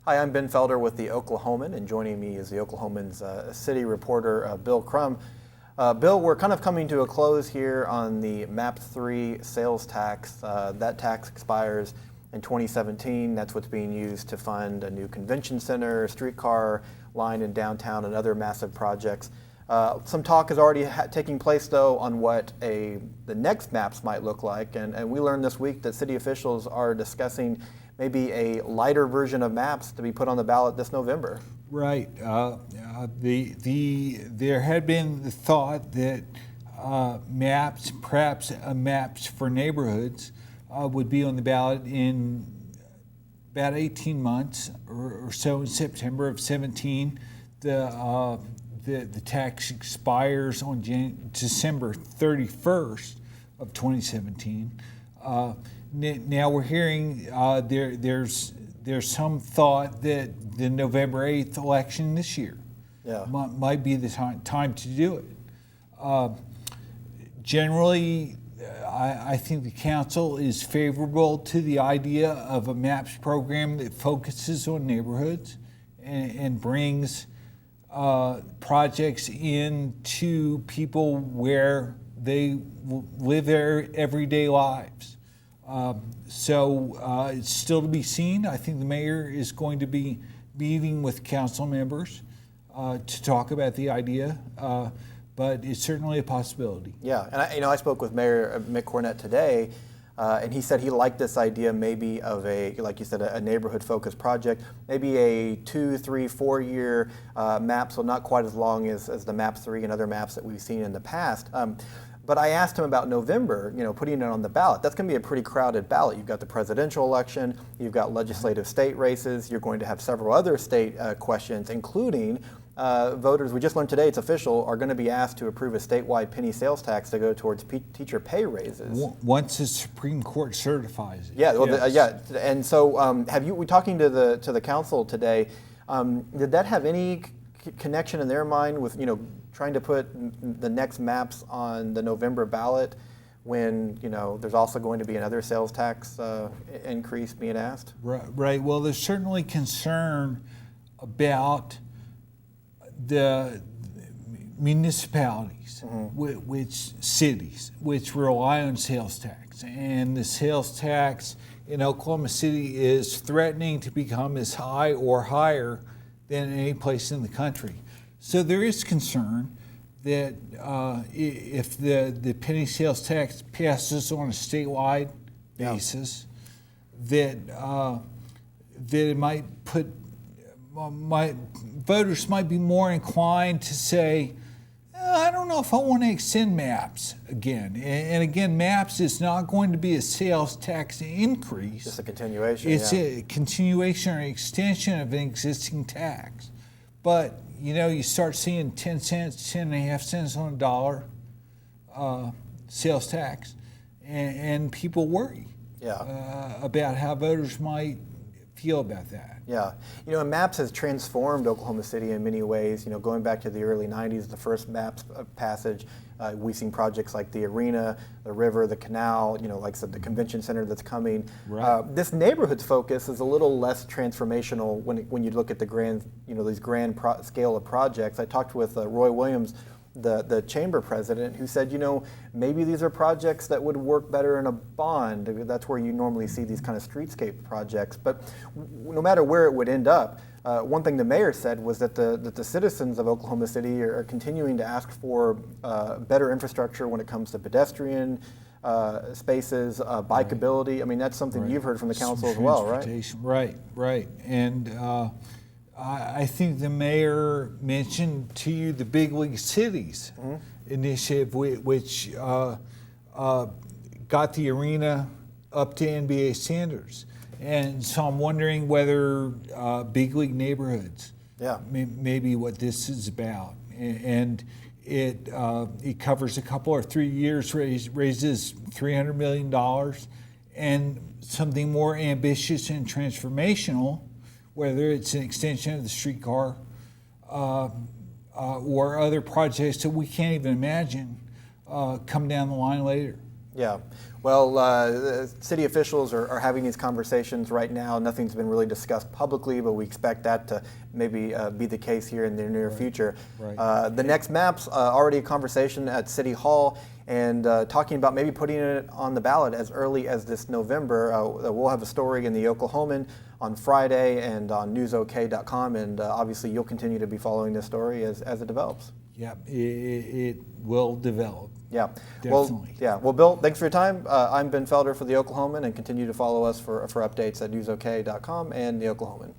Hi, I'm Ben Felder with the Oklahoman, and joining me is the Oklahoman's city reporter, Bill Crum. Bill, we're kind of coming to a close here on the MAP 3 sales tax. That tax expires in 2017. That's what's being used to fund a new convention center, streetcar line in downtown, and other massive projects. Some talk is already taking place, though, on what the next maps might look like, and we learned this week that city officials are discussing maybe a lighter version of maps to be put on the ballot this November. Right. There had been the thought that maps, perhaps maps for neighborhoods, would be on the ballot in about 18 months or so. In September of 17, the tax expires on December 31st of 2017. Now we're hearing there's some thought that the November 8th election this year might be the time to do it. Generally, I think the council is favorable to the idea of a MAPS program that focuses on neighborhoods and brings projects into people where they live their everyday lives. So it's still to be seen. I think the mayor is going to be meeting with council members to talk about the idea, but it's certainly a possibility. Yeah, and I spoke with Mayor Mick Cornett today, and he said he liked this idea maybe of like you said, a neighborhood-focused project, maybe a 2, 3, 4 year map, so not quite as long as the MAP 3 and other maps that we've seen in the past. But I asked him about November, putting it on the ballot. That's going to be a pretty crowded ballot. You've got the presidential election, you've got legislative state races, you're going to have several other state questions, including voters, we just learned today, it's official, are going to be asked to approve a statewide penny sales tax to go towards teacher pay raises. Once the Supreme Court certifies it. Yeah, well, yes. And so we talking to the council today, did that have any connection in their mind with, trying to put the next maps on the November ballot when, there's also going to be another sales tax increase being asked? Right. Well, there's certainly concern about the municipalities, cities, which rely on sales tax. And the sales tax in Oklahoma City is threatening to become as high or higher than any place in the country. So there is concern that if the penny sales tax passes on a statewide basis, that it might voters might be more inclined to say, I don't know if I want to extend MAPS again. And again, MAPS is not going to be a sales tax increase. Just a continuation. It's a continuation or extension of an existing tax. But, you start seeing 10 cents, 10.5 cents on a dollar sales tax, and people worry about how voters might feel about that. Yeah, and MAPS has transformed Oklahoma City in many ways. Going back to the early 90s, the first MAPS passage, we've seen projects like the arena, the river, the canal, like I said, the convention center that's coming. Right. This neighborhoods focus is a little less transformational when you look at the grand, these grand scale of projects. I talked with Roy Williams, the chamber president, who said, maybe these are projects that would work better in a bond. That's where you normally see these kind of streetscape projects. But no matter where it would end up, one thing the mayor said was that the citizens of Oklahoma City are continuing to ask for better infrastructure when it comes to pedestrian spaces, bikeability. I mean, that's something you've heard from the council as well, right? Right. And I think the mayor mentioned to you the Big League Cities initiative, which got the arena up to NBA standards. And so I'm wondering whether Big League neighborhoods may be what this is about. And it covers a couple or 3 years, raises $300 million, and something more ambitious and transformational, whether it's an extension of the streetcar or other projects that we can't even imagine come down the line later. Yeah. Well, city officials are having these conversations right now. Nothing's been really discussed publicly, but we expect that to maybe be the case here in the near future. Right. The next map's already a conversation at City Hall, and talking about maybe putting it on the ballot as early as this November. We'll have a story in the Oklahoman on Friday and on newsok.com, and obviously you'll continue to be following this story as it develops. Yeah, it will develop. Yeah, Definitely. Well, Bill, thanks for your time. I'm Ben Felder for the Oklahoman, and continue to follow us for updates at newsok.com and the Oklahoman.